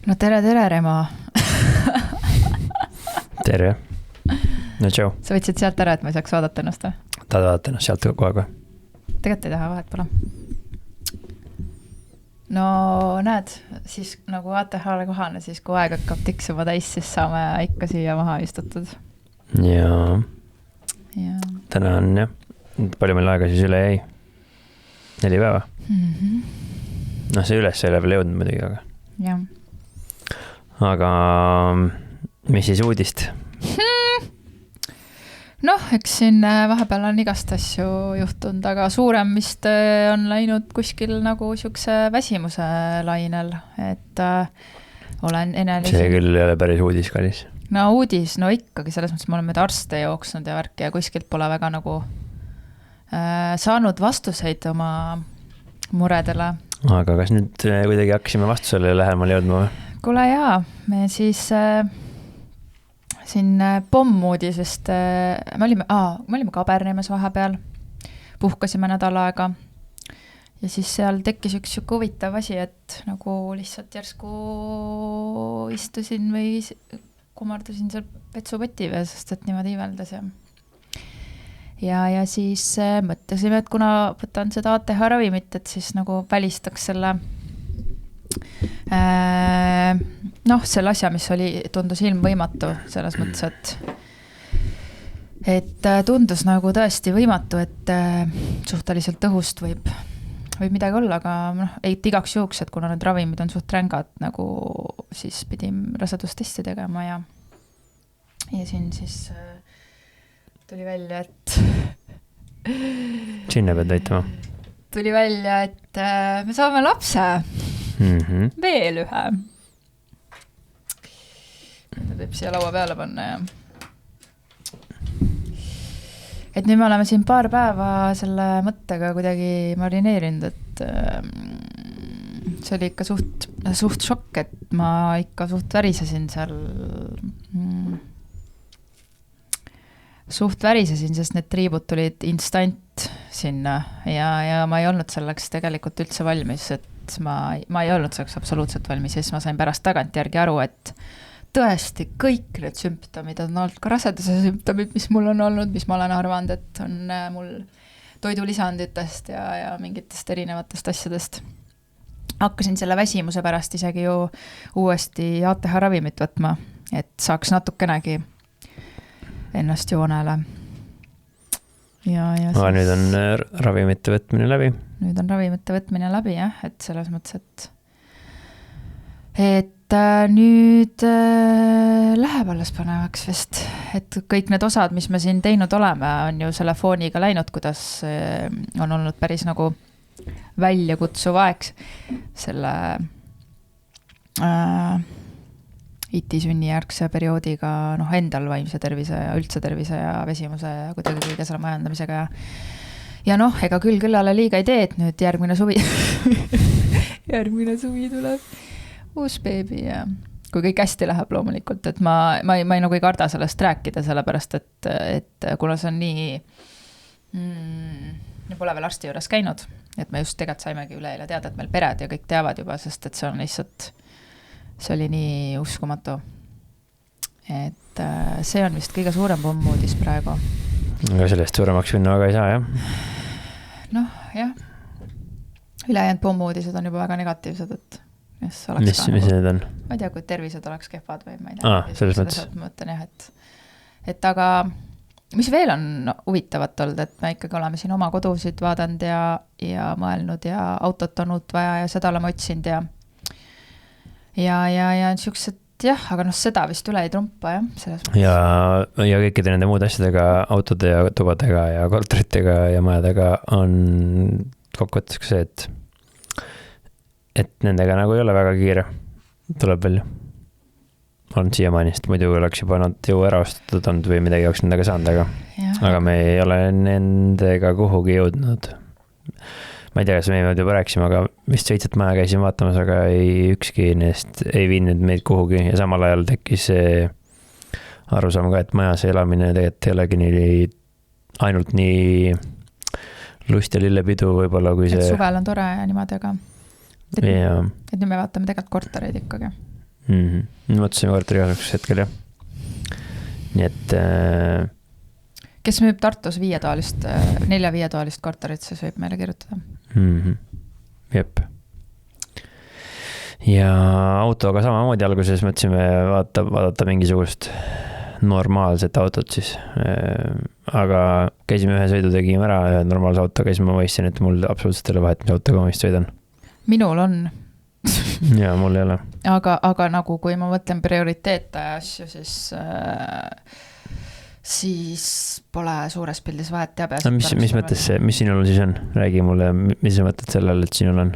No tere, Remo. Tere. No tšau. Sa võtsid sealt ära, et ma ei saaks vaadata ennast või? Tahad vaadata ennast sealt kogu aeg või? Tegelikult ei taha, vahet pole. No näed, siis nagu ATH-le kohane, siis kui aeg hakkab tiksuma täis, siis saame ikka siia maha istutud. Jaa. Ja. Täna on jah. Palju meil aega siis üle jäi? 4 päeva? No see üles ei ole veel jõudnud muidugi, aga... Ja. Aga mis siis uudist? Noh, eks siin vahepeal on igast asju juhtunud, aga suurem vist on läinud kuskil nagu siukse väsimuse lainel, et olen enelisi... See küll ei ole päris uudis, kallis. No uudis, no ikkagi selles mõttes me oleme arste jooksnud ja värki ja kuskilt pole väga nagu saanud vastuseid oma muredele. Aga kas nüüd kuidagi hakkasime vastusele lähemal jõudma või? Kuule jaa, me siis... siin pommuudisest, me olime Kabernemes vahepeal, puhkasime nädal aega ja siis seal tekkis üks huvitav asi, et nagu lihtsalt järsku istusin või kumardusin seal vetsupoti veel, sest et niimoodi iiveldas ja siis mõtlesime, et kuna võtan seda ATH ravimit, et siis nagu välistaks selle selle asja, mis tundus ilmvõimatu selles mõttes, et tundus nagu tõesti võimatu, et suhteliselt õhust võib midagi olla, aga igaks juhuks, et kuna need ravimid on suht rängad, nagu siis pidin rasedustesti tegema ja siin siis tuli välja, et sinna pead aitama. Tuli välja, et me saame lapse. Veel ühe. Nüüd võib siia laua peale panna ja et nüüd me oleme siin paar päeva selle mõttega kuidagi marineerinud, et see oli ikka suht šokk, et ma ikka suht värisesin seal sest need triibud tulid instant sinna ja ma ei olnud selleks tegelikult üldse valmis, et ma ei olnud selleks absoluutselt valmis ja siis ma sain pärast tagantjärgi aru, et tõesti kõik need sümptomid on olnud ka raseduse sümptomid, mis mul on olnud, mis ma olen arvanud, et on mul toidulisanditest ja mingitest erinevatest asjadest. Hakkasin selle väsimuse pärast isegi ju uuesti ATH ravimit võtma, et saaks natukenegi ennast joonele. Aga nüüd on ravimite võtmine läbi. Nüüd on ravimite võtmine läbi, jah, et selles mõttes, et nüüd läheb alles põnevaks vist, et kõik need osad, mis me siin teinud oleme, on ju selle fooniga läinud, kuidas on olnud päris nagu väljakutsuv aeg selle IT sünnijärgse perioodiga endal vaimse tervise ja üldse tervise ja vesimuse ja kuidagi kõige selle majandamisega ja ega küllale liiga ei tee, et nüüd järgmine suvi tuleb uus beebi ja kui kõik hästi läheb loomulikult, et ma nagu ei karda sellest rääkida, sellepärast, et kuna see on nii pole veel arsti juures käinud, et me just tegelikult saimegi üleeile teada, et meil pered ja kõik teavad juba, sest et see on lihtsalt see oli nii uskumatu. Et see on vist kõige suurem pommuudis praegu. Aga sellest suuremaks minna aga ei saa, jah? Noh, jah. Ülejäänud pommuudised on juba väga negatiivsed, et mis need on? Ma ei tea, kui tervised oleks kehvad või ma ei tea. Selles mõttes. Ma mõtlen jah, et aga mis veel on huvitavat olnud, et me ikkagi oleme siin oma kodusid vaadanud ja mõelnud ja autot on uut vaja ja seda oleme otsinud ja niisugused, jah, aga seda vist üle ei trumpa, jah, selles mõttes. Ja kõikide nende muud asjadega, autode ja tubadega ja korteritega ja majadega on kokkuvõttes see, et nendega nagu ei ole väga kiire. Tuleb välja. On siiamaani, sest muidu oleks juba nad ju ära ostatud olnud või midagi oleks nendega saanud, aga me ei ole nendega kuhugi jõudnud. Ma ei tea, kas me juba rääksime, aga vist 7 maja käisin vaatamas, aga ükski neist ei viinud meid kuhugi ja samal ajal tekkis arusaam ka, et majas elamine tegelikult ei olegi ainult nii lust ja lillepidu võib-olla, kui see... Et suvel on tore ja niimoodi, aga et nüüd me vaatame tegelikult kortereid ikkagi. Mõtlesin korteri kasuks hetkel, jah. Nii et kes müüb Tartus 4-5-toalist korterit, siis võib meile kirjutada. Jep. Ja autoga samamoodi alguses mõtlesime vaadata mingisugust normaalset autot siis. Aga käisime ühe sõidu, tegime ära ühe normaalse autoga, siis ma mõistsin, et mul absoluutselt ei ole vahet, mis autoga ma vist sõidan. Minul on. Ja mul ei ole. Aga nagu kui ma mõtlen prioriteete ja asju, siis pole suures pildis vahet teab. Mis mõttes see, mis sinul siis on? Räägi mulle, mis sa mõtled sellele, et sinul on?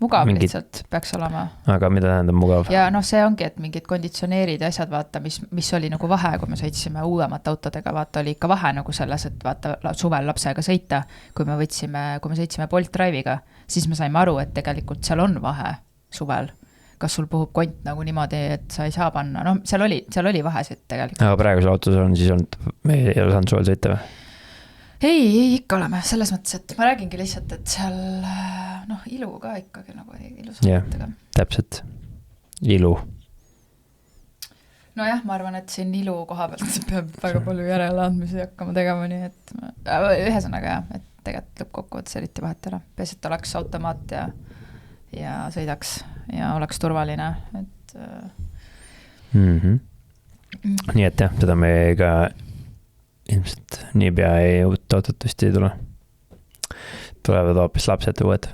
Mugav lihtsalt peaks olema. Aga mida tähendab mugav? Ja see ongi, et mingid konditsioneerid ja asjad, vaata, mis oli nagu vahe, kui me sõitsime uuemat autodega, vaata, oli ikka vahe nagu selles, et vaata suvel lapsega sõita, kui me sõitsime Bolt Drive'iga, siis me saime aru, et tegelikult seal on vahe suvel. Kas sul puhub kont nagu niimoodi, et sa ei saa panna. No seal oli vahesid tegelikult. Aga praegu sul autos on siis olnud, me ei ole saanud suvel sõita või? Ei, ikka oleme. Selles mõttes, et ma räägingi lihtsalt, et seal ilu ka ikkagi nagu ilus. Jah, täpselt. Ilu. Nojah, ma arvan, et siin ilu koha pealt peab väga palju järeleandmisi hakkama tegema, nii et ühesõnaga jah, et tegelikult lõppkokkuvõttes eriti vahet ei ole. Peas, et oleks automaat ja sõidaks ja oleks turvaline, et Nii et jah, seda me ka ilmselt nii pea uut autot vist ei tule. Tulevad hoopis lapsed uued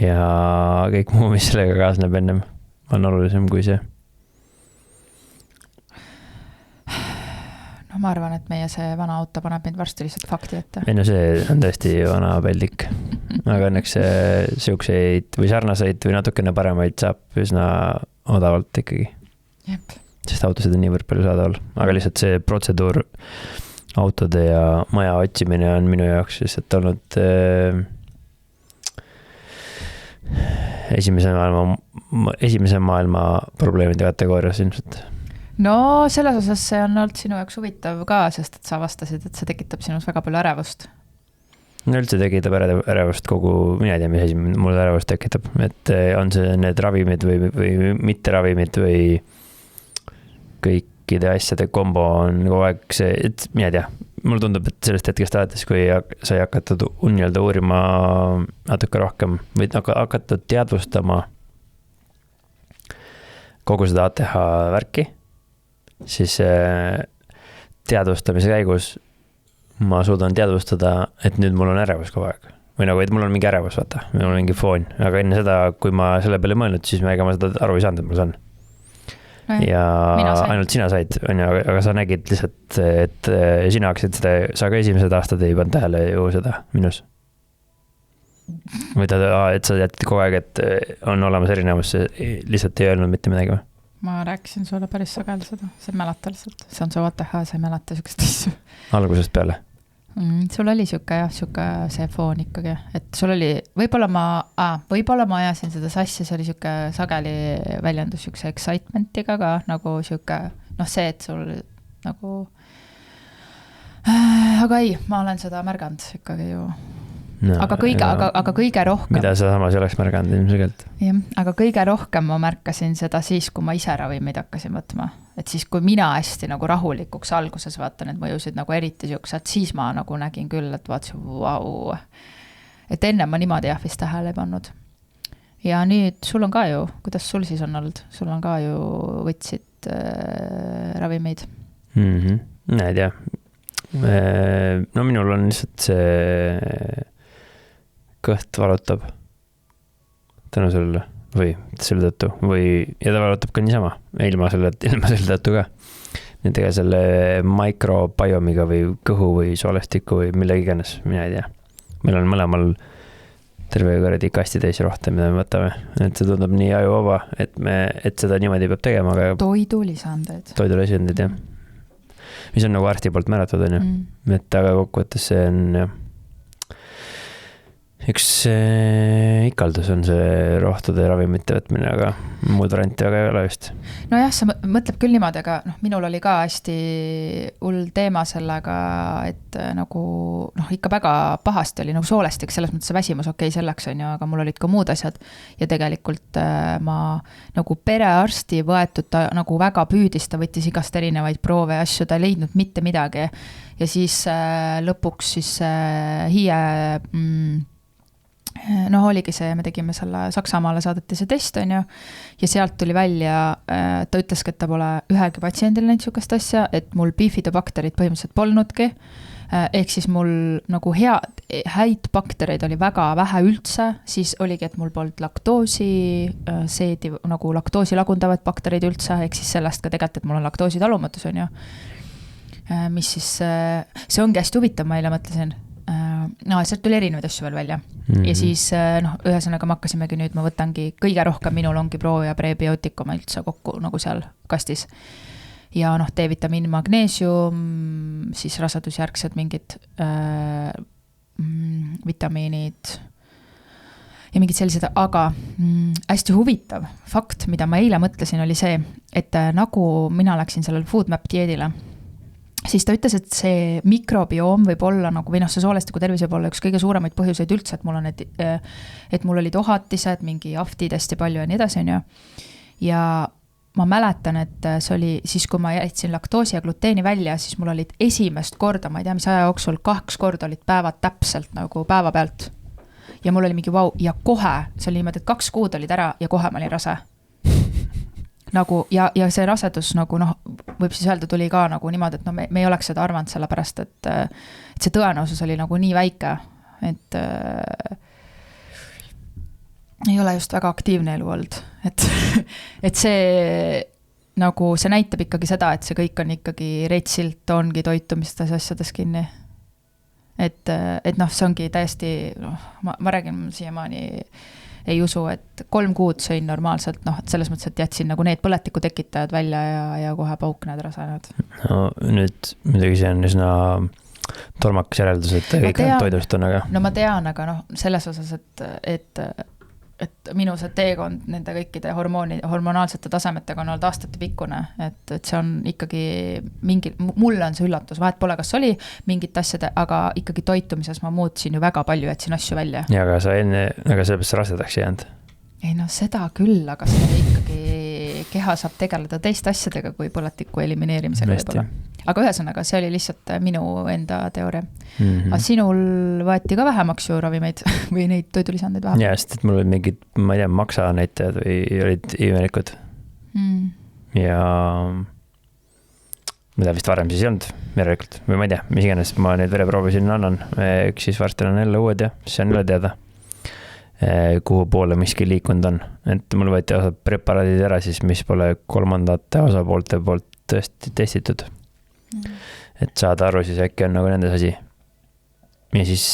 ja kõik muu, mis sellega kaasneb ennem, on olulisem kui see. No ma arvan, et meie see vana auto paneb mind varsti lihtsalt fakti ette. Ei no see on tõesti vana peldik. Aga õnneks siukseid või sarnaseid või natukene paremaid saab üsna odavalt ikkagi. Jep. Sest autosid on niivõrd palju saadaval. Aga lihtsalt see protseduur autode ja maja otsimine on minu jaoks lihtsalt olnud esimese maailma probleemide kategoorias ilmselt. No selles osas see on olnud sinu jaoks huvitav ka, sest et sa vastasid, et see tekitab sinus väga palju ärevust. No üldse tekitab ärevust kogu, mina ei tea, mis mul ärevust tekitab, et on see need ravimid või mitte ravimid või kõikide asjade kombo on kogu aeg see, et mina ei tea, mulle tundub, et sellest hetkest alates, kui sai hakatud nii-öelda uurima natuke rohkem või hakatud teadvustama kogu seda ATH värki, siis teadvustamise käigus ma suudan teadvustada, et nüüd mul on ärevus kogu aeg. Või nagu, et mul on mingi ärevus, vaata. Mul on mingi foon. Aga enne seda, kui ma selle peale mõelnud, siis ega ma seda aru ei saanud, et mul see on. Ja ainult sina said, aga sa nägid lihtsalt, et sina hakkasid seda, sa ka esimesed aastad ei pannud tähele ju seda minus. Või et sa tead kogu aeg, et on olemas erinevus, lihtsalt ei öelnud mitte midagi või? Ma rääkisin sulle päris sagel seda, sa ei mäleta lihtsalt. See on su ATH, sa ei mäleta sükest asju. Algusest peale? Sul oli siuke see foon ikkagi, et sul oli, võib-olla ma ajasin seda sassi, see oli siuke sageli väljendus siukse excitementiga ka, nagu siuke, see, et sul nagu aga ei, ma olen seda märganud ikkagi ju. No, aga kõige rohkem. Mida sa samas ei oleks märganud ilmselgelt? Jah, aga kõige rohkem ma märkasin seda siis, kui ma ise ravimeid hakkasin võtma. Et siis, kui mina hästi nagu rahulikuks alguses vaatan, et mõjusid nagu eriti siuksed, siis ma nagu nägin küll, et vaatasin, vau. Et enne ma niimoodi vist tähele ei pannud. Ja nüüd sul on ka ju, kuidas sul siis on olnud? Sul on ka ju võtsid ravimeid. Ei tea. No minul on lihtsalt see kõht valutab tänu sellele või selle tõttu ja ta valutab ka niisama ilma selle tõttu ka. Nüüd ega selle mikrobiomiga või kõhu või soolestiku või mille iganes, mina ei tea. Meil on mõlemal terve kõredi kastitäis rohtem, mida me võtame. Et see tundub nii ajuvaba, et seda niimoodi peab tegema. Aga toidulisandid, jah. Mis on nagu arsti poolt määratud, on ju. Et aga kokkuvõttes see on üks ikaldus on see rohtude ravimite võtmine, aga muud varianti väga ei ole vist. Nojah, sa mõtleb küll niimoodi, aga minul oli ka hästi hull teema sellega, et nagu ikka väga pahasti oli, soolestik, selles mõttes see väsimus okei selleks on ju, aga mul olid ka muud asjad ja tegelikult ma nagu perearsti võetud, ta nagu väga püüdis, ta võttis igast erinevaid proove ja asju, ta ei leidnud mitte midagi ja siis lõpuks siis oligi see, me tegime selle Saksamaale saadeti see test, on ju, ja sealt tuli välja, ta ütleski, et ta pole ühegi patsiendil näinud sükast asja, et mul bifidobakterid põhimõtteliselt polnudki, ehk siis mul nagu häid baktereid oli väga vähe üldse, siis oligi, et mul polnud laktoosi, seedi, nagu laktoosi lagundavad bakterid üldse, ehk siis sellest ka tegelikult, et mul on laktoosi talumatus, on ju, mis siis, see ongi hästi huvitav, ma eile mõtlesin, sealt tuli erinevaid asju veel välja ja siis ühesõnaga me hakkasimegi nüüd, ma võtangi kõige rohkem, minul ongi pro ja prebiotikuma üldse kokku nagu seal kastis ja D-vitamiin, magneesium, siis rasedusjärgsed mingid vitamiinid ja mingid sellised, aga hästi huvitav fakt, mida ma eile mõtlesin, oli see, et nagu mina läksin sellel FoodMap dieedile, siis ta ütles, et see mikrobioom võib olla nagu, või see soolestiku tervis võib olla üks kõige suuremaid põhjuseid üldse, et mul on et mul olid ohatised, mingi aftid hästi palju ja nii edasi, on ju. Ja ma mäletan, et see oli siis, kui ma jätsin laktoosi ja gluteeni välja, siis mul olid esimest korda, ma ei tea, mis aja jooksul 2 korda olid päevad täpselt nagu päeva pealt. Ja mul oli mingi vau, ja kohe, see oli niimoodi, et 2 kuud olid ära ja kohe ma olin rase. Nagu, ja see rasedus nagu võib siis öelda, tuli ka nagu niimoodi, et me ei oleks seda arvanud sellepärast, et see tõenäosus oli nagu nii väike, et ei ole just väga aktiivne elu olnud, et see nagu, see näitab ikkagi seda, et see kõik on ikkagi reitsilt ongi toitumistes asjades kinni. Et see ongi täiesti, ma räägin siiamaani ei usu, et 3 kuud sõin normaalselt, et selles mõttes, et jätsin nagu need põletiku tekitajad välja ja kohe pauk need rasenud. No nüüd midagi see on üsna tolmakas järeldus, et kõik need toidust on, aga... No ma tean, aga selles osas, et minu see teekond nende kõikide hormonaalsete tasemetega on olnud aastate pikkune, et see on ikkagi mulle on see üllatus, vahet pole, kas oli mingit asjade, aga ikkagi toitumises ma muutsin ju väga palju, jätsin asju välja. Ja, aga sa enne, aga sellepärast rasedaks jäänud? Ei seda küll, aga see ikkagi keha saab tegeleda teiste asjadega kui põletiku elimineerimisega võib-olla. Aga ühesõnaga, see oli lihtsalt minu enda teooria. Aga sinul võeti ka vähemaks ju ravimeid või neid toidulisandeid vähem? Ja, sest et mul olid mingid, ma ei tea, maksa näitajad või olid imelikud. Ja mida vist varem siis ei olnud järelikult, või ma ei tea, mis iganes ma neid vereproovi sinna annan. Üks siis varsti on jälle uued ja see on üle teada, kuhu poole miski liikunud on. Et mul võeti osad preparaadid ära siis, mis pole 3. osapoolte poolt tõesti testitud. Et saada aru siis äkki on nagu nendes asi. Ja siis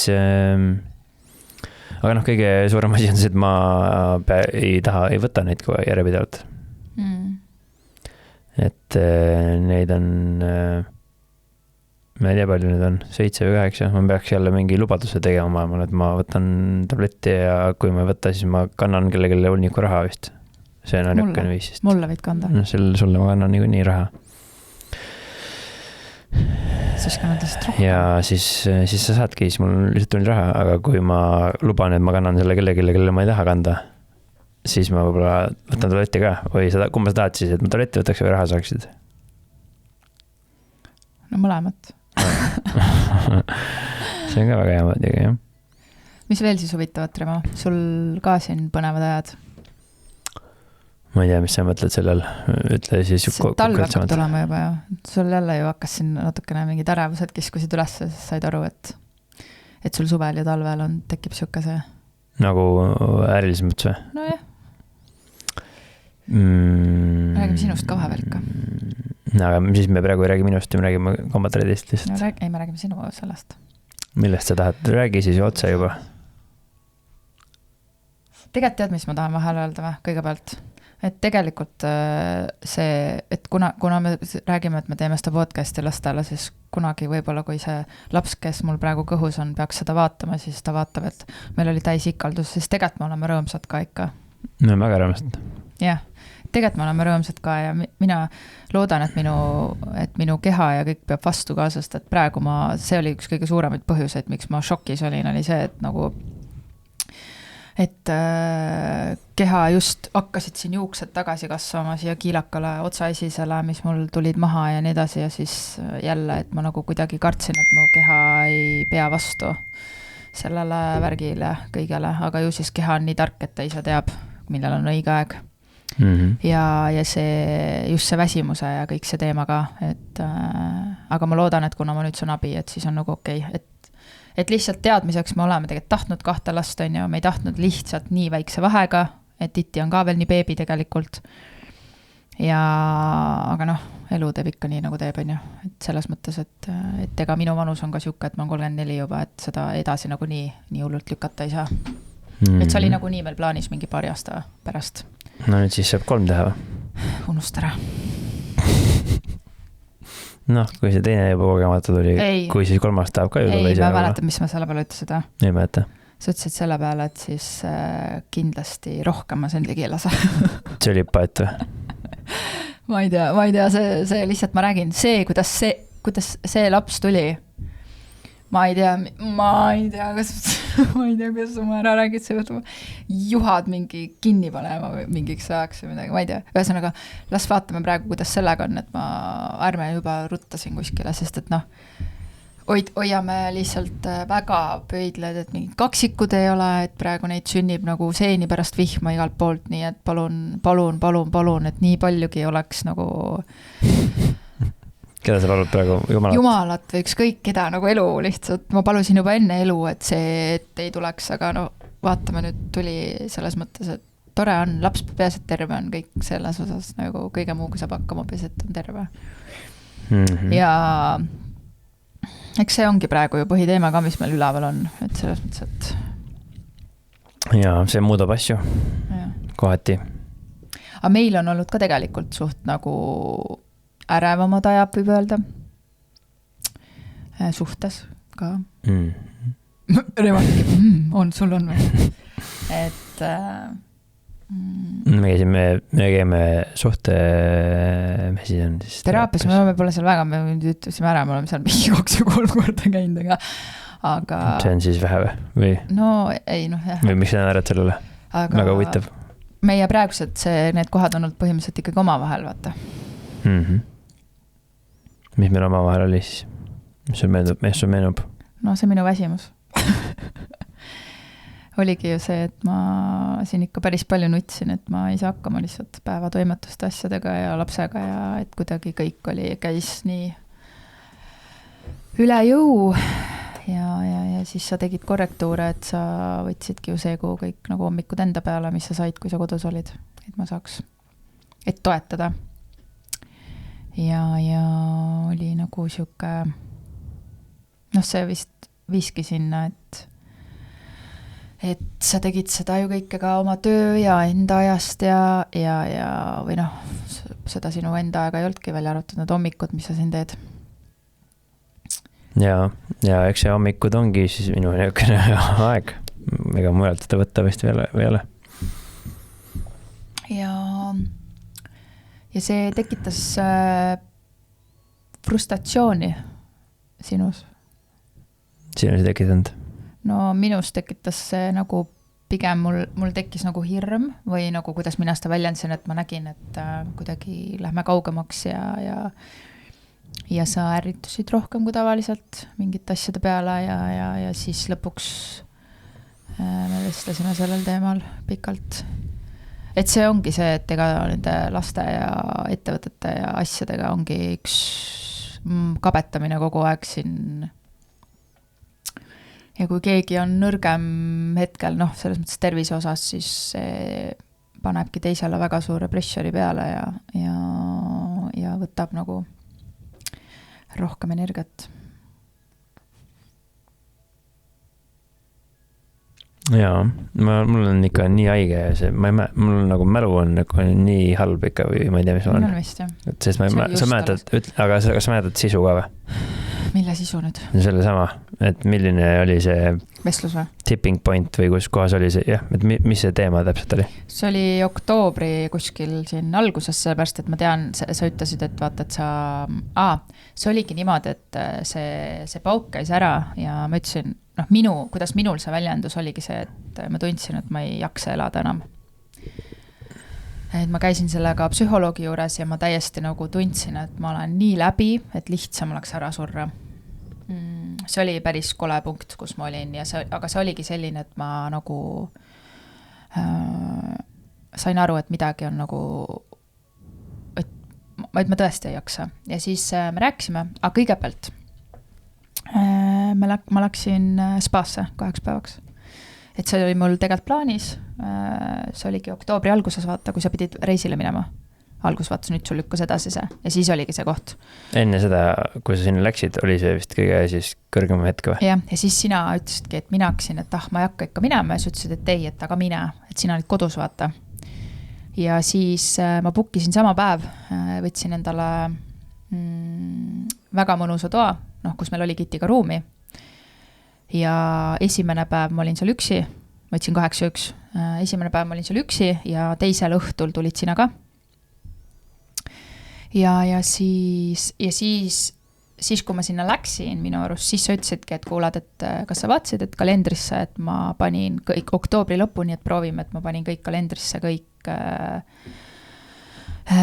aga kõige suurem asi on see, et ma ei võta neid kohe järjepidevalt. Et neid on ma ei tea palju need on, 7 või 8, ma peaks jälle mingi lubaduse tegema maailmal, et ma võtan tabletti ja kui ma ei võta, siis ma kannan kellelegi hulniku raha vist. See on niukene viis. Mulle võid kanda. Sulle ma kannan nii raha. Ja siis sa saadki, siis mul lihtsalt tuli raha, aga kui ma luban, et ma kannan selle kellele ma ei taha kanda, siis ma võib-olla võtan tableti ka või kumma sa tahad siis, et ma tableti võtaks või raha saaksid? No mõlemat. See on ka väga hea mõttega, jah. Mis veel siis huvitavat, Remo? Sul ka siin põnevad ajad? Ma ei tea, mis sa mõtled sellel, ütle siis talv hakkab tulema juba ju. Sul jälle ju hakkas siin natukene mingi tärevused kiskusid üles, siis said aru, et sul suvel ja talvel tekib siuke see nagu ärilis mõttes või? No jah. Räägime sinust ka vahepeal ikka. Aga siis me praegu ei räägi minust ja me räägime kombatreidist lihtsalt. Ei, me räägime sinu sellest. Millest sa tahad? Räägi siis otse juba. Tegelikult tead, mis ma tahan vahel öelda või? Kõigepealt. et tegelikult see, et kuna me räägime, et me teeme seda podcast'i lastele, siis kunagi võib-olla, kui see laps, kes mul praegu kõhus on, peaks seda vaatama, siis ta vaatab, et meil oli täis ikaldus, siis tegelikult me oleme rõõmsad ka ikka. Me oleme väga rõõmsad. Jah, tegelikult me oleme rõõmsad ka ja mina loodan, et minu keha ja kõik peab vastu ka, sest et praegu see oli üks kõige suuremaid põhjuseid, miks ma šokis olin, oli see, et nagu et keha just hakkasid siin juuksed tagasi kasvama siia kiilakale otsaesisele, mis mul tulid maha ja nii edasi ja siis jälle, et ma nagu kuidagi kartsin, et mu keha ei pea vastu sellele värgile kõigele, aga ju siis keha on nii tark, et ta ise teab, millal on õige aeg. Ja see, just see väsimuse ja kõik see teema ka, et aga ma loodan, et kuna ma nüüd saan abi, et siis on nagu okei, et lihtsalt teadmiseks me oleme tegelikult tahtnud 2 last, on ju, me ei tahtnud lihtsalt nii väikse vahega, et titi on ka veel nii beebi tegelikult. Ja, aga noh, elu teeb ikka nii, nagu teeb, on ju. Et selles mõttes, et ega minu vanus on ka siuke, et ma olen 34 juba, et seda edasi nagu nii hullult lükata ei saa. Et see oli nagu nii meil plaanis mingi paari aasta pärast. No nüüd siis saab 3 teha või? Unust ära. Noh, kui see teine juba kogemata tuli, kui siis 3 tahab ka ju tulla ise. Ei, ma mäletan, mis ma selle peale ütlesin seda. Ei mäleta. Sa ütlesid selle peale, et siis kindlasti rohkem ma sen ligi ei lase. See oli paet või? Ma ei tea, see lihtsalt ma räägin, kuidas see laps tuli. Ma ei tea, kas ma ei tea, kuidas ma ära räägid, see võtma juhad mingi kinni panema või mingiks ajaks või midagi, ma ei tea. Ühesõnaga, las vaatame praegu, kuidas sellega on, et ma ärme juba ruttasin kuskile, sest et noh, hoiame lihtsalt väga pöidled, et mingid kaksikud ei ole, et praegu neid sünnib nagu seeni pärast vihma igalt poolt, nii et palun, et nii paljugi oleks nagu keda sa palud praegu? Jumalat või ükskõik keda, nagu elu lihtsalt. Ma palusin juba enne elu, et see et ei tuleks, aga no vaatame nüüd tuli selles mõttes, et tore on, laps peas, et terve on kõik selles osas, nagu kõige muuga saab hakkama peas, et on terve. Ja eks see ongi praegu ju põhiteema ka, mis meil üleval on, et selles mõttes, et ja see muudab asju kohati. Aga meil on olnud ka tegelikult suht nagu ärevamad ajab, võib öelda. Suhtes ka. Sul on või? Et me käime suhte me siis on siis teraapias, me pole seal väga, me ütlesime ära, me oleme seal mingi 2 või 3 korda käinud, aga see on siis vähe või? No ei, noh jah. Või miks sa naerad sellele? Väga huvitav. Meie praegused need kohad on olnud põhimõtteliselt ikkagi oma vahel, vaata. Mis meil oma vahel oli siis? Mis sul meenub? No see minu väsimus. Oligi ju see, et ma siin ikka päris palju nutsin, et ma ei saa hakkama lihtsalt päevatoimetuste asjadega ja lapsega ja et kuidagi kõik käis nii üle jõu ja siis sa tegid korrektuure, et sa võtsidki ju see, kuhu kõik nagu hommikud enda peale, mis sa said, kui sa kodus olid, et ma saaks, et toetada. Ja oli nagu siuke, noh, see vist viiski sinna, et sa tegid seda ju kõike ka oma töö ja enda ajast ja või noh, seda sinu enda aega ei olnudki välja arvatud need hommikud, mis sa siin teed. Ja eks see hommikud ongi siis minu niisugune aeg, ega mujalt seda võtta vist veel ei ole. Ja see tekitas frustratsiooni sinus. Sinus ei tekitanud? No minus tekitas see nagu pigem mul tekkis nagu hirm või nagu kuidas mina seda väljendasin, et ma nägin, et kuidagi lähme kaugemaks ja sa ärritusid rohkem kui tavaliselt mingite asjade peale ja siis lõpuks me vestlesime sellel teemal pikalt. Et see ongi see, et ega nende laste ja ettevõtete ja asjadega ongi üks kabetamine kogu aeg siin. Ja kui keegi on nõrgem hetkel, noh, selles mõttes tervise osas, siis see panebki teisele väga suure pressuri peale ja võtab nagu rohkem energiat. jaa, mul on ikka nii haige see, mul nagu mälu on nagu nii halb ikka või ma ei tea, mis ma olen. Vist, jah. Et sest sa mäletad, aga kas mäletad sisu ka või? Mille sisu nüüd? Selle sama, et milline oli see vestlus või? Tipping point või kus kohas oli see, jah, et mis see teema täpselt oli? See oli oktoobri kuskil siin alguses, sellepärast, et ma tean, sa ütlesid, et vaata, et see oligi niimoodi, et see pauk käis ära ja ma ütlesin, kuidas minul see väljendus oligi see, et ma tundsin, et ma ei jaksa elada enam. Et ma käisin sellega psühholoogi juures ja ma täiesti nagu tundsin, et ma olen nii läbi, et lihtsam oleks ära surra. See oli päris kole punkt, kus ma olin, aga see oligi selline, et ma nagu sain aru, et midagi on nagu, et ma tõesti ei jaksa. Ja siis me rääkisime, aga kõigepealt ma läksin spaasse 2 päevaks. Et see oli mul tegelikult plaanis, see oligi oktoobri alguses, vaata, kui sa pidid reisile minema. Algus vaatas, nüüd sul lükkas edasi see ja siis oligi see koht. Enne seda, kui sa sinna läksid, oli see vist kõige siis kõrgem hetk või? Jah, ja siis sina ütlesidki, et mina hakkasin, et ma ei hakka ikka minema ja sa ütlesid, et ei, et aga mine, et sina olid kodus, vaata. Ja siis ma bookisin sama päev, võtsin endale väga mõnusa toa, kus meil oli Kitiga ruumi. Ja esimene päev ma olin seal üksi, võtsin 8-1. Esimene päev ma olin seal üksi ja teisel õhtul tulid sina ka. Ja siis, kui ma sinna läksin minu arust, siis sa ütlesidki, et kuulad, et kas sa vaatasid, et kalendrisse, et ma panin kõik oktoobri lõpuni, et proovime, et ma panin kõik kalendrisse,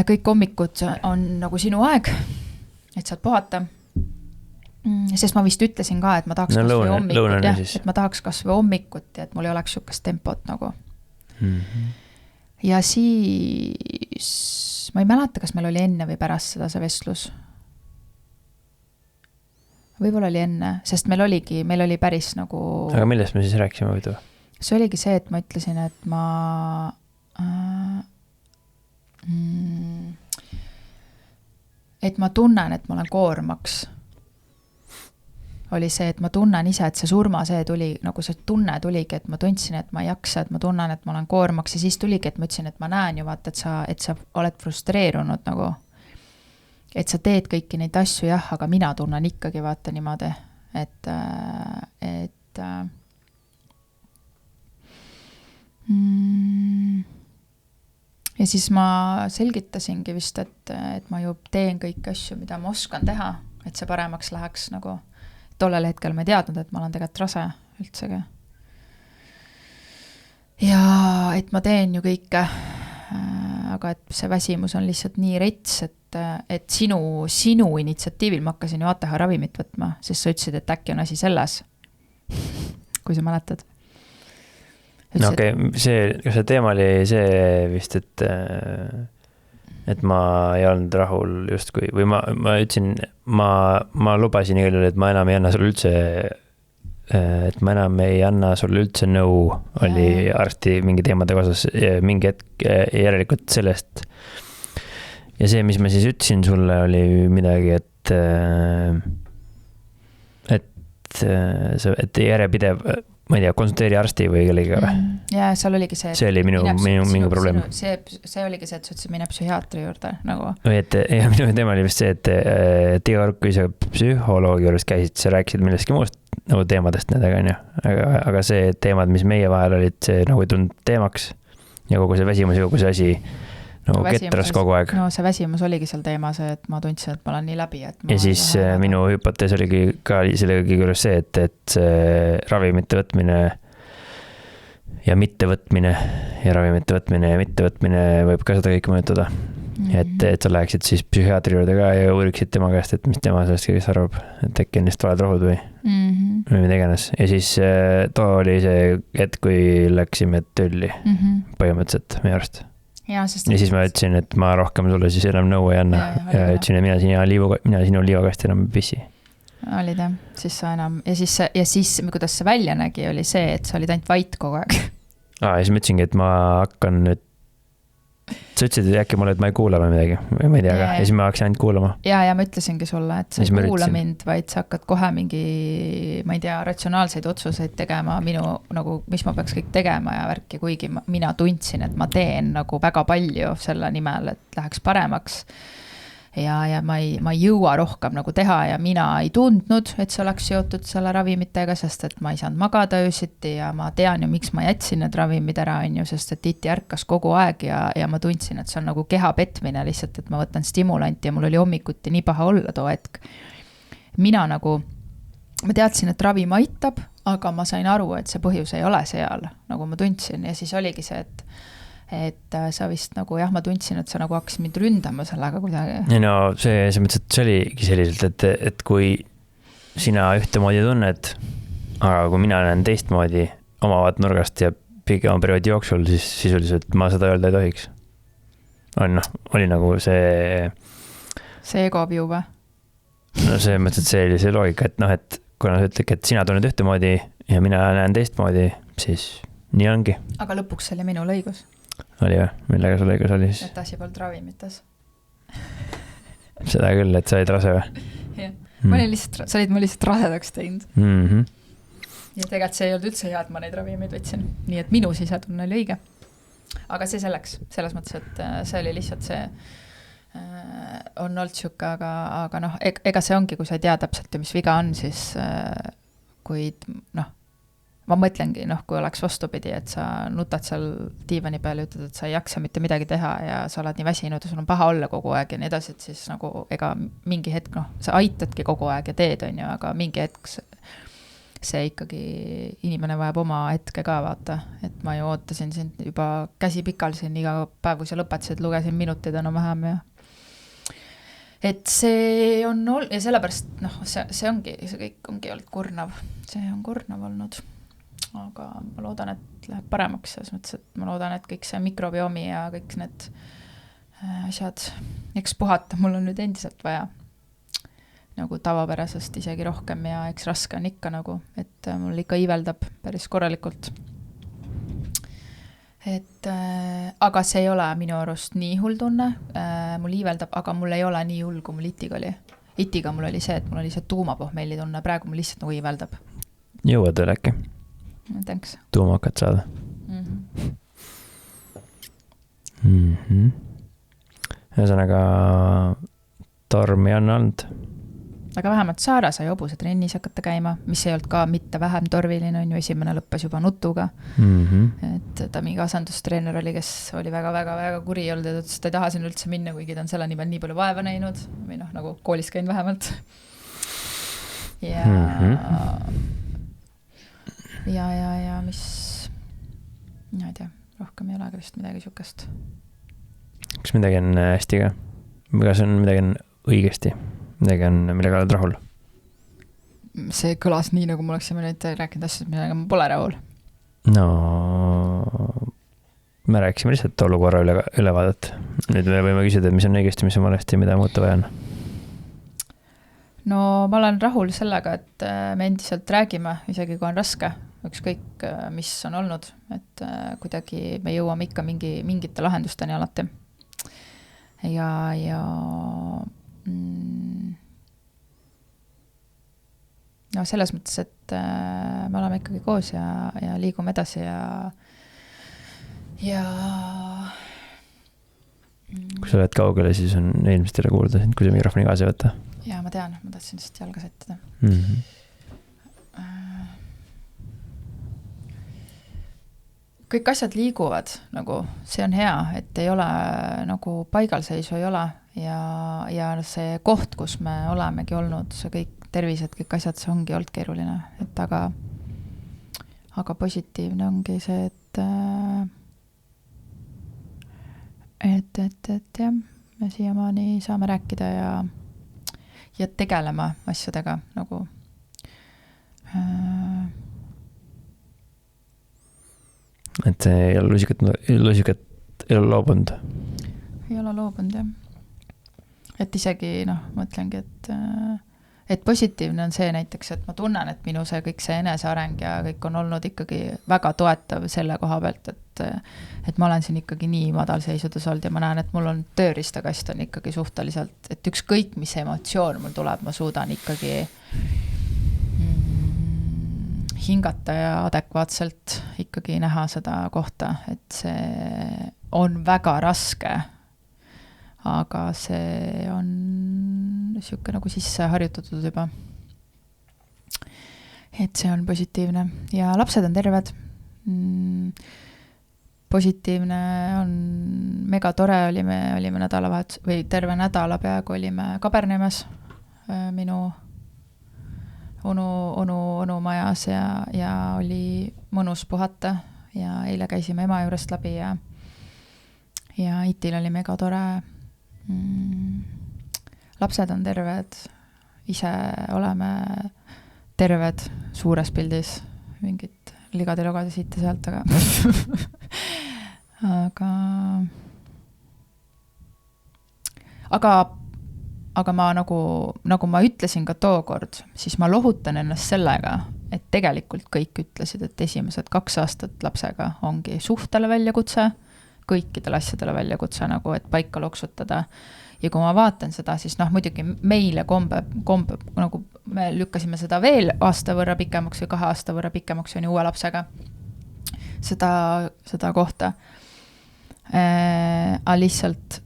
kõik hommikud on nagu sinu aeg, et saad puhata. Sest ma vist ütlesin ka, et ma tahaks kas või hommikut, et ma tahaks kas või hommikut ja et mul ei oleks sükast tempot nagu. Ja siis ma ei mäleta, kas meil oli enne või pärast seda see vestlus. Võib-olla oli enne, sest meil oli päris nagu... Aga millest me siis rääkisime võidu? See oligi see, et ma ütlesin, et ma tunnen, et ma olen koormaks. Oli see, et ma tunnen ise, et see surma see tuli, nagu see tunne tuligi, et ma tundsin, et ma ei jaksa, et ma tunnen, et ma olen koormaks ja siis tuligi, et ma ütlesin, et ma näen ju vaata, et sa oled frustreerunud nagu, et sa teed kõiki neid asju, jah, aga mina tunnen ikkagi vaata niimoodi, et ja siis ma selgitasingi vist, et ma ju teen kõiki asju, mida ma oskan teha, et see paremaks läheks nagu tollel hetkel ma ei teadnud, et ma olen tegelikult rase üldsegi. Ja et ma teen ju kõike, aga et see väsimus on lihtsalt nii rets, et sinu initsiatiivil ma hakkasin ju ATH ravimit võtma, sest sa ütlesid, et äkki on asi selles, kui sa mäletad. No okei, see teema oli see vist, et ma ei olnud rahul justkui, või ma ütlesin, ma lubasin igal juhul, et ma enam ei anna sulle üldse, et ma enam ei anna sulle üldse nõu, oli arsti mingi teemade osas, mingi hetk järelikult sellest. Ja see, mis ma siis ütlesin sulle, oli midagi, et järjepidev, ma ei tea, konsulteeri arsti või kellega või? Ja seal oligi see, see oli minu probleem. See oligi see, et sa ütlesid mine psühhiaatri juurde nagu. Või ja minu teema oli vist see, et iga kord, kui sa psühholoogi juures käisid, sa rääkisid millestki muust nagu teemadest nendega, on ju. Aga see teemad, mis meie vahel olid, see nagu ei tundnud teemaks ja kogu see väsimus ja kogu see asi nagu ketras kogu aeg. No see väsimus oligi seal teema see, et ma tundsin, et ma olen nii läbi. Ja siis minu hüpotees oligi ka sellega juures see, et see ravimite võtmine ja mittevõtmine ja ravimite võtmine ja mittevõtmine võib ka seda kõik mõjutada. Et sa läheksid siis psühhiaatri juurde ka ja uuriksid tema käest, et mis tema sellest kõigest arvab, et äkki on lihtsalt valed rohud või mida iganes. Ja siis too oli see, et kui läksime tülli põhimõtteliselt meie arust. Ja siis ma ütlesin, et ma rohkem sulle siis enam nõu ei anna ja ütlesin, et mina sinu liivakast enam pissi. Olid jah, siis sa enam ja siis kuidas see välja nägi, oli see, et sa olid ainult vait kogu aeg. Ja siis ma ütlesingi, et ma hakkan nüüd sa ütlesid äkki mulle, et ma ei kuula või midagi, ma ei tea ka, ja siis ma hakkasin ainult kuulama. Ja ma ütlesingi sulle, et sa ei kuula mind, vaid sa hakkad kohe mingi, ma ei tea, ratsionaalseid otsuseid tegema minu, nagu, mis ma peaks kõik tegema ja värki, kuigi mina tundsin, et ma teen nagu väga palju selle nimel, et läheks paremaks. Ja ma ei jõua rohkem nagu teha ja mina ei tundnud, et see oleks seotud selle ravimitega, sest et ma ei saanud magada öösiti ja ma tean ju, miks ma jätsin need ravimid ära, on ju, sest et titi ärkas kogu aeg ja ma tundsin, et see on nagu keha petmine lihtsalt, et ma võtan stimulanti ja mul oli hommikuti nii paha olla too hetk. Mina nagu, ma teadsin, et ravim aitab, aga ma sain aru, et see põhjus ei ole seal, nagu ma tundsin ja siis oligi see, et sa vist nagu, jah, ma tundsin, et sa nagu hakkasid mind ründama sellega kuidagi. Ja no see mõttes, et see oligi selliselt, et kui sina ühtemoodi tunned, aga kui mina näen teistmoodi omavad nurgast ja pigem perioodi jooksul, siis sisuliselt ma seda öelda ei tohiks. Oli nagu see ego-view või? No see mõttes, et see oli see loogika, et kuna sa ütled, et sina tunned ühtemoodi ja mina näen teistmoodi, siis nii ongi. Aga lõpuks see oli minul õigus. Oli või? Millega sul õigus oli siis? Et asi polnud ravimites. Seda küll, et sa olid rase või? Jah. Sa olid mul lihtsalt rasedaks teinud. Ja tegelikult see ei olnud üldse hea, et ma neid ravimeid võtsin. Nii et minu sisetunne oli õige. Aga see selleks, selles mõttes, et see oli lihtsalt see on olnud siuke, aga noh, ega see ongi, kui sa ei tea täpselt, mis viga on, siis kuid noh, ma mõtlengi, noh, kui oleks vastupidi, et sa nutad seal diivani peal ja ütled, et sa ei jaksa mitte midagi teha ja sa oled nii väsinud ja sul on paha olla kogu aeg ja nii edasi, et siis nagu ega mingi hetk, noh, sa aitadki kogu aeg ja teed, on ju, aga mingi hetk see ikkagi inimene vajab oma hetke ka, vaata, et ma ju ootasin sind juba käsi pikal siin iga päev, kui sa lõpetasid, lugesin minutid enam-vähem ja et see on ja sellepärast, noh, see ongi, see kõik ongi olnud kurnav, see on kurnav olnud. Aga ma loodan, et läheb paremaks selles mõttes, et ma loodan, et kõik see mikrobiomi ja kõik need asjad, eks puhata, mul on nüüd endiselt vaja nagu tavapärasest isegi rohkem ja eks raske on ikka nagu, et mul ikka iiveldab päris korralikult. Et, aga see ei ole minu arust nii hull tunne, mul iiveldab, aga mul ei ole nii hull, kui mul itiga oli. Itiga mul oli see, et mul oli see tuumapohmelli tunne, praegu mul lihtsalt nagu iiveldab. Jõuad veel äkki? Thanks. Tuuma hakkad saada. Ühesõnaga tormi on olnud. Aga vähemalt Saara sai hobuse trennis hakata käima, mis ei olnud ka mitte vähem torviline, on ju, esimene lõppes juba nutuga. Et ta mingi asendustreener oli, kes oli väga kuri olnud ja ta ei taha sinna üldse minna, kuigi ta on selle nimel nii palju vaeva näinud või noh, nagu koolis käinud vähemalt. Ja mis ma ei tea, rohkem ei ole ka vist midagi siukest. Kas midagi on hästi ka? Kas on midagi on õigesti? Midagi on, millega oled rahul? See kõlas nii, nagu ma oleksime nüüd rääkinud asjad, millega ma pole rahul. No, me rääkisime lihtsalt olukorra ülevaadet. Nüüd me võime küsida, mis on õigesti, mis on valesti, mida muuta vaja on. No ma olen rahul sellega, et me endiselt räägime, isegi kui on raske, ükskõik mis on olnud, et kuidagi me jõuame ikka mingite lahendusteni alati. Ja no selles mõttes, et me oleme ikkagi koos ja liigume edasi ja kui sa oled kaugele, siis on ilmselt jälle kuulda sind, kui sa mikrofoni kaasa võtta. Ja ma tean, ma tahtsin lihtsalt jalga sättida. Kõik asjad liiguvad, nagu see on hea, et ei ole nagu paigalseisu ei ole ja see koht, kus me olemegi olnud, see kõik tervised, kõik asjad, see ongi olnud keeruline, et aga positiivne ongi see, et jah, me siiamaani saame rääkida ja tegelema asjadega nagu et see ei ole lusikat ei ole loobunud. Ei ole loobunud, jah. Et isegi, noh, mõtlengi, et positiivne on see näiteks, et ma tunnen, et minu see kõik see eneseareng ja kõik on olnud ikkagi väga toetav selle koha pealt, et et ma olen siin ikkagi nii madalseisudes olnud ja ma näen, et mul on tööriistakast on ikkagi suhteliselt, et ükskõik mis emotsioon mul tuleb, ma suudan ikkagi hingata ja adekvaatselt ikkagi näha seda kohta, et see on väga raske, aga see on siuke nagu sisse harjutatud juba. Et see on positiivne ja lapsed on terved. Positiivne on mega tore, olime nädalavahet või terve nädala peaaegu olime Kabernemes minu onu majas ja oli mõnus puhata ja eile käisime ema juurest läbi ja Itil oli mega tore. Lapsed on terved, ise oleme terved suures pildis, mingit ligade-logade siit ja sealt, aga ma nagu ma ütlesin ka tookord, siis ma lohutan ennast sellega, et tegelikult kõik ütlesid, et esimesed 2 aastat lapsega ongi suhtele väljakutse, kõikidele asjadele väljakutse nagu, et paika loksutada. Ja kui ma vaatan seda, siis muidugi meile kombe nagu me lükkasime seda veel aasta võrra pikemaks või 2 aasta võrra pikemaks on uue lapsega seda kohta. Aga lihtsalt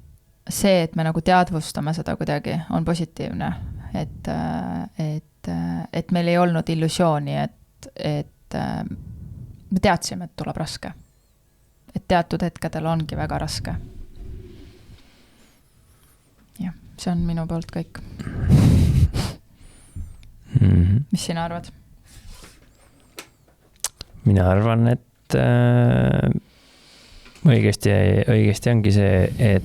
see, et me nagu teadvustame seda kuidagi, on positiivne. Et meil ei olnud illusiooni, et me teadsime, et tuleb raske. Et teatud hetkedel ongi väga raske. Jah, see on minu poolt kõik. Mis sina arvad? Mina arvan, et õigesti ongi see, et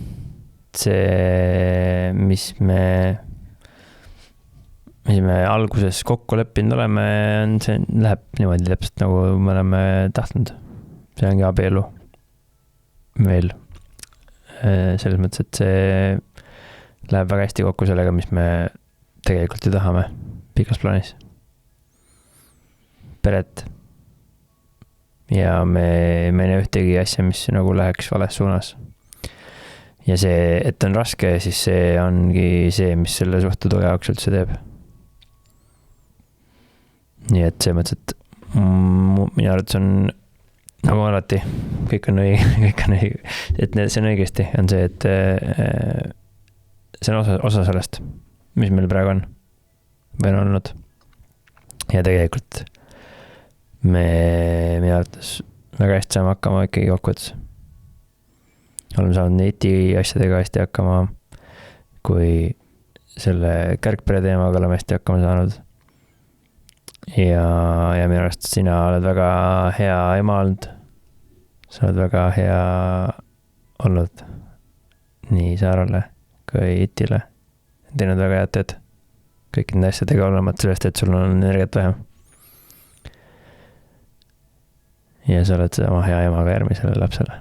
see, mis me alguses kokku leppinud oleme, see läheb niimoodi täpselt nagu me oleme tahtnud. See ongi abielu veel. Selles mõttes, et see läheb väga hästi kokku sellega, mis me tegelikult ju tahame pikas plaanis. Peret. Ja me ei näe ühtegi asja, mis nagu läheks vales suunas. Ja see, et on raske, siis see ongi see, mis selle suhte tugevaks üldse teeb. Nii et see mõttes, et minu arvates on nagu alati, kõik on õige, et see on õigesti, on see, et see on osa sellest, mis meil praegu on või on olnud. Ja tegelikult me minu arvates väga hästi saame hakkama ikkagi kokkuvõttes. Oleme saanud neti asjadega hästi hakkama, kui selle kärgpere teemaga oleme hästi hakkama saanud. Ja minu arvates sina oled väga hea ema olnud. Sa oled väga hea olnud nii Saarale kui Itile. Teinud väga head tööd. Kõik nende asjadega olemat sellest, et sul on energiat vähem. Ja sa oled sama hea ema ka järgmisele lapsele.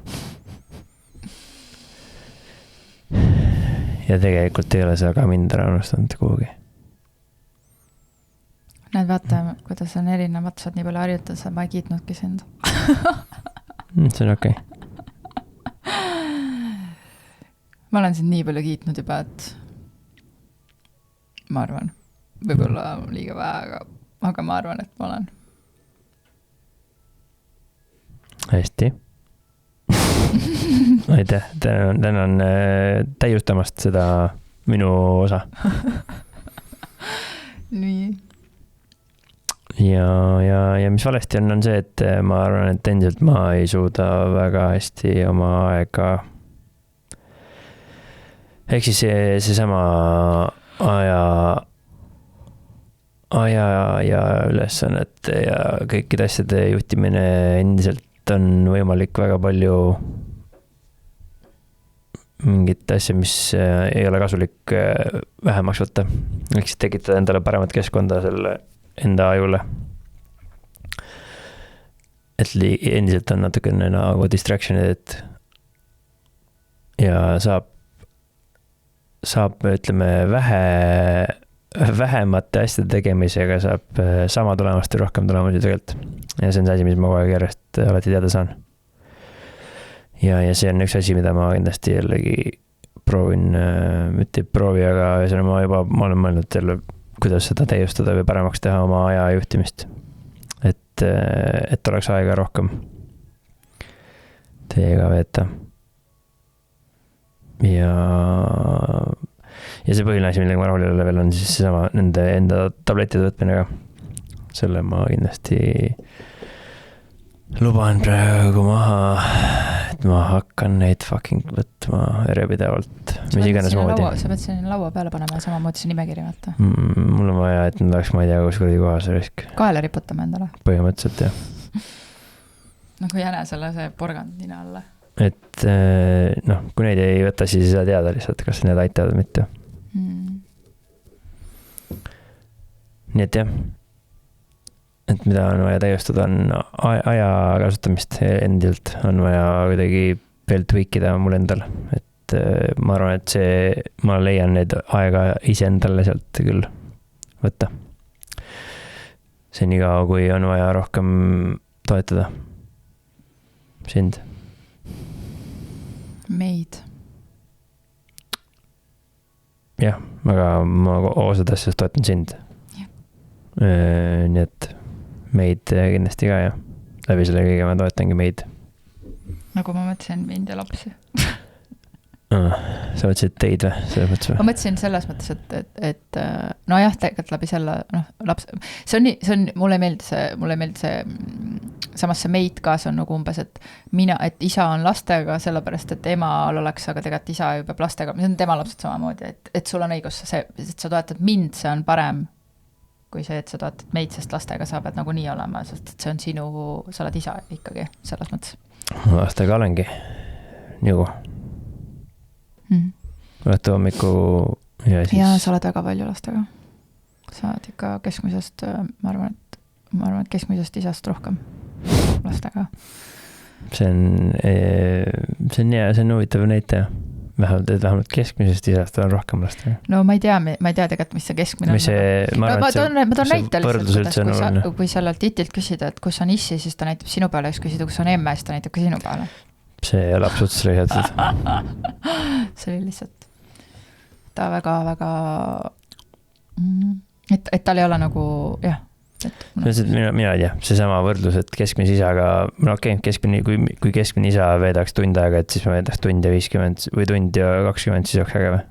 Ja tegelikult ei ole sa ka mind ära unustanud kuhugi. Näed, vaata, kuidas on erinevad, saad nii palju harjutada, ma ei kiitnudki sind. See on okei. Ma olen sind nii palju kiitnud juba, et ma arvan, võib-olla liiga vähe, aga ma arvan, et ma olen. Hästi. Aitäh, tänan täiustamast seda minu osa. Nii. Ja mis valesti on see, et ma arvan, et endiselt ma ei suuda väga hästi oma aega. Ehk siis see sama aja ja ülesannete ja kõikide asjade juhtimine endiselt on võimalik väga palju mingit asja, mis ei ole kasulik vähemaks võtta. Ehk siis tekitada endale paremat keskkonda selle enda ajule. Et endiselt on natukene nagu distractionid, ja saab ütleme vähemate asjade tegemisega saab sama tulemust ja rohkem tulemusi tegelikult. Ja see on see asi, mis ma kogu aeg järjest alati teada saan. ja see on üks asi, mida ma kindlasti jällegi proovin, mitte ei proovi, aga ma olen mõelnud jälle, kuidas seda täiustada või paremaks teha oma aja juhtimist. Et oleks aega rohkem teiega veeta. Ja see põhiline asi, millega ma rahul ei ole veel, on siis seesama nende enda tabletide võtmine ka. Selle ma kindlasti luban praegu maha, et ma hakkan neid fucking võtma järjepidevalt. Mis iganes moodi. Sa pead siin laua peale panema ja samamoodi see nimekiri vaata. Mul on vaja, et nad oleks, ma ei tea, kus kuradi kohas risk. Kaela riputame endale. Põhimõtteliselt, jah. Nagu jänesele see porgand nina alla. Et kui neid ei võta, siis ei saa teada lihtsalt, kas need aitavad või mitte. Nii et jah, et mida on vaja täiustada, on aja kasutamist endilt, on vaja kuidagi veel tweakida mul endal, et ma arvan, et ma leian neid aega ise endale sealt küll võtta. See nii kaua, kui on vaja rohkem toetada sind. Meid. Jah, aga ma osad asjast toetan sind. Nii et meid kindlasti ka, jah. Läbi selle kõige ma toetangi meid. Nagu ma mõtlesin mind ja lapsi. Sa mõtlesid teid või? Selles mõttes või? Ma mõtlesin selles mõttes, et nojah, tegelikult läbi selle, laps, see on, mulle ei meeldi see, samas see meid ka, see on nagu umbes, et isa on lastega, sellepärast, et emal oleks, aga tegelikult isa ju peab lastega, see on tema lapsed samamoodi, et sul on õigus, et sa toetad mind, see on parem kui see, et sa toetad meid, sest lastega sa pead nagu nii olema, sest et see on sinu, sa oled isa ikkagi, selles mõttes. Lastega olengi, nagu. Olete hommiku ja siis... Ja sa oled väga palju lastega. Sa oled ikka keskmisest, ma arvan, et keskmisest isast rohkem lastega. See on hea, see on huvitav näitaja. Vähemalt keskmisest isast on rohkem lastega. No ma ei tea tegelikult, mis see keskmine on. Ma toon näite lihtsalt, kui sellelt titilt küsida, et kus on issi, siis ta näitab sinu peale, ja küsida, kus on emme, siis ta näitab ka sinu peale. See lapsuts lõihatud. See oli lihtsalt ta väga et tal ei ole nagu jah. Mina ei tea, see sama võrdlus, et keskmise isaga, kui keskmine isa veedaks tund aega, et siis ma veedaks tund ja 50 või tund ja 20, siis oleks äge või?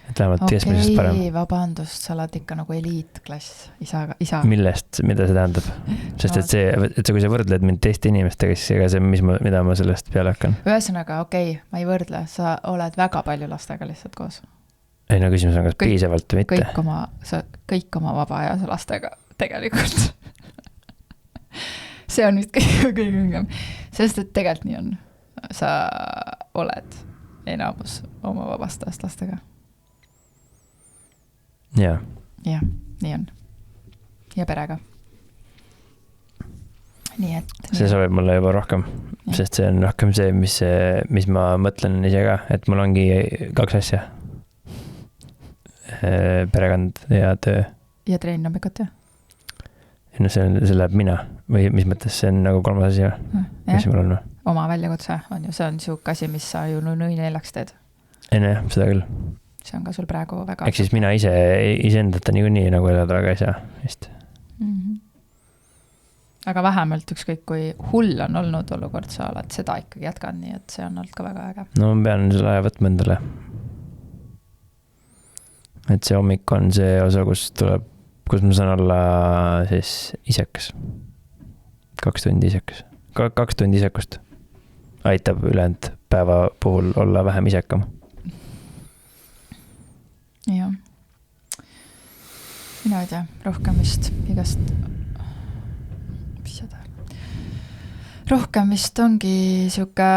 Et vähemalt keskmisest parem. Vabandust, sa oled ikka nagu eliitklass isa. Millest, mida see tähendab? Sest et kui sa võrdled mind teiste inimestega, siis ega see, mida ma sellest peale hakkan. Ühesõnaga, ma ei võrdle, sa oled väga palju lastega lihtsalt koos. Ei, no küsimus on kas piisavalt või mitte. Kõik oma vaba ajas lastega tegelikult. See on vist kõige õngem. Sest et tegelikult nii on. Sa oled enamus oma vabast ajast lastega. Jah, nii on. Ja perega. Nii et... See sobib mulle juba rohkem, sest see on rohkem see, mis ma mõtlen ise ka, et mul ongi 2 asja. Perekond ja töö. Ja treenamikut, jah? No see läheb mina, või mis mõttes see on nagu 3. asi, mis mul on? Oma väljakutse on ju, see on siuke asi, mis sa ju 4 teed. Ei, jah, seda küll. See on ka sul praegu väga... Ehk siis mina iseendata nii nagu elada väga ei saa, vist. Aga vähemalt ükskõik, kui hull on olnud olukord, sa oled seda ikkagi jätkanud, nii et see on olnud ka väga äge. No ma pean selle aja võtma endale. Et see hommik on see osa, kus ma saan olla siis isekas. 2 tundi isekas. 2 tundi isekust aitab ülejäänud päeva puhul olla vähem isekam. Jah. Mina ei tea, rohkem vist igast... Mis seda? Rohkem vist ongi siuke...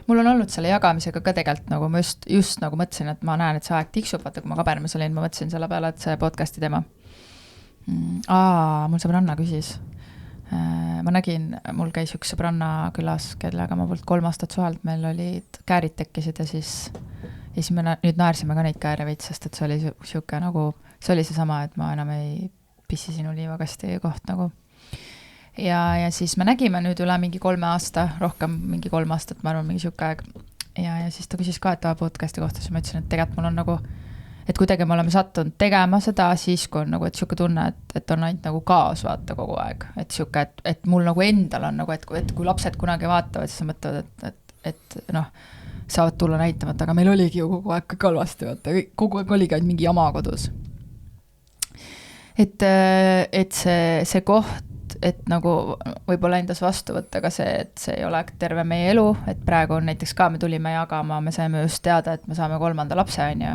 Mul on olnud selle jagamisega ka tegelikult nagu ma just nagu mõtlesin, et ma näen, et see aeg tiksub, vaata kui ma kabermas olin, ma mõtlesin selle peale, et see podcasti teema. Mul sõbranna küsis. Ma nägin, mul käis üks sõbranna külas, kellega ma polnud 3 aastat suhelt, meil olid käärid tekkisid ja siis me nüüd naersime ka neid kääre veits, sest et see oli siuke nagu, see oli see sama, et ma enam ei pissisin liivakasti koht nagu. Ja siis me nägime nüüd üle mingi 3 aasta, rohkem mingi 3 aastat, ma arvan, mingi siuke aeg. Ja siis ta küsis ka, et podcasti kohta, siis ma ütlesin, et tegelikult mul on nagu, et kuidagi me oleme sattunud tegema seda siis, kui on nagu, et siuke tunne, et on ainult nagu kaos vaata kogu aeg. Et siuke, et mul nagu endal on nagu, et kui lapsed kunagi vaatavad, siis mõtlevad, et noh, saavad tulla näitama, aga meil oligi ju kogu aeg kõik halvasti, vaata, kogu aeg oligi ainult mingi jama kodus. Et see koht, et nagu võib-olla endas vastu võtta ka see, et see ei ole terve meie elu, et praegu on näiteks ka, me tulime jagama, me saime just teada, et me saame 3. lapse, on ju.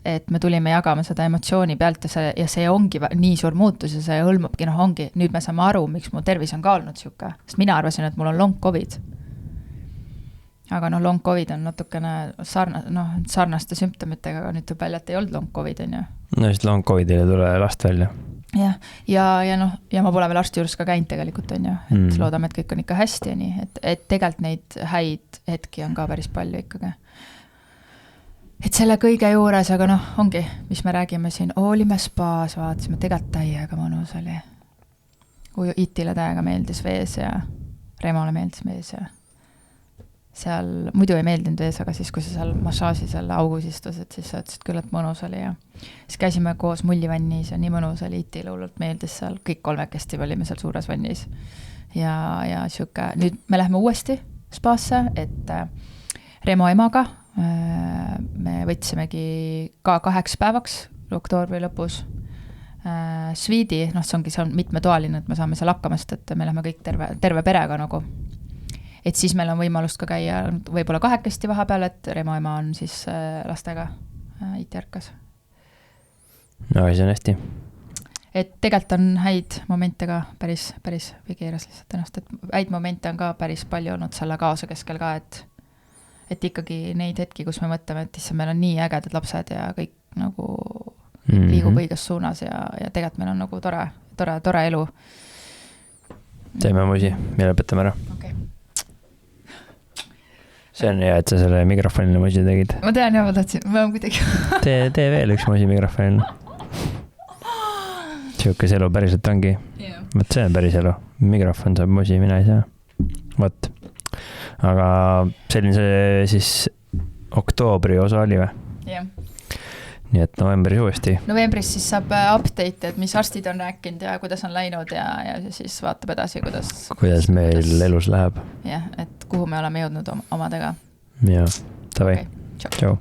Et me tulime jagama seda emotsiooni pealt ja see ongi nii suur muutus ja see hõlmabki, noh ongi, nüüd me saame aru, miks mu tervis on ka olnud siuke, sest mina arvasin, et mul on long COVID. Aga noh, long COVID on natukene sarnaste sümptomitega, aga nüüd tuleb välja, et ei olnud long COVID, on ju. No siis long COVIDile tule last välja. Ja ma pole veel arsti juures ka käinud tegelikult, on ju, et loodame, et kõik on ikka hästi ja nii, et tegelikult neid häid hetki on ka päris palju ikkagi. Et selle kõige juures, aga noh, ongi, mis me räägime siin, olime spaas, vaatasime, tegelikult täiega mõnus oli. Kui Itile täiega meeldis vees ja Remole meeldis vees ja seal muidu ei meeldinud vees, aga siis, kui sa seal massaaži selle augus istus, et siis sa ütlesid küll, et mõnus oli ja siis käisime koos mullivannis ja nii mõnus oli, Itile hullult meeldis seal, kõik 3 olime seal suures vannis ja siuke, nüüd me läheme uuesti spaasse, et Remo emaga me võtsimegi ka 8 päevaks oktoobri lõpus sviidi, noh see on mitmetoaline, et me saame seal hakkamast, et me läheme kõik terve perega nagu. Et siis meil on võimalust ka käia võib-olla 2 vahepeal, et Remo ema on siis lastega IT-järkas. No, see on hästi. Et tegelikult on häid momente ka päris või keeras lihtsalt ennast, et häid momente on ka päris palju olnud selle kaose keskel ka, et ikkagi neid hetki, kus me mõtleme, et issa meil on nii ägedad lapsed ja kõik nagu liigub õiges suunas ja tegelikult meil on nagu tore elu. Teeme musi, me lõpetame ära. Okay. See on hea, et sa selle mikrofonile musi tegid. Ma tean ja ma tahtsin, ma kuidagi. Tee veel üks musi mikrofonile. Siukes elu päriselt ongi. Võt see on päris elu. Mikrofon saab musi, mina ei saa. Võt. Aga selline see siis oktoobri osa oli või? Jah. Nii et novembris uuesti. Novembris siis saab update, et mis arstid on rääkinud ja kuidas on läinud ja siis vaatab edasi, kuidas meil elus läheb. Jah, et kuhu me oleme jõudnud omadega. Jah, tavai. Okay. Ciao.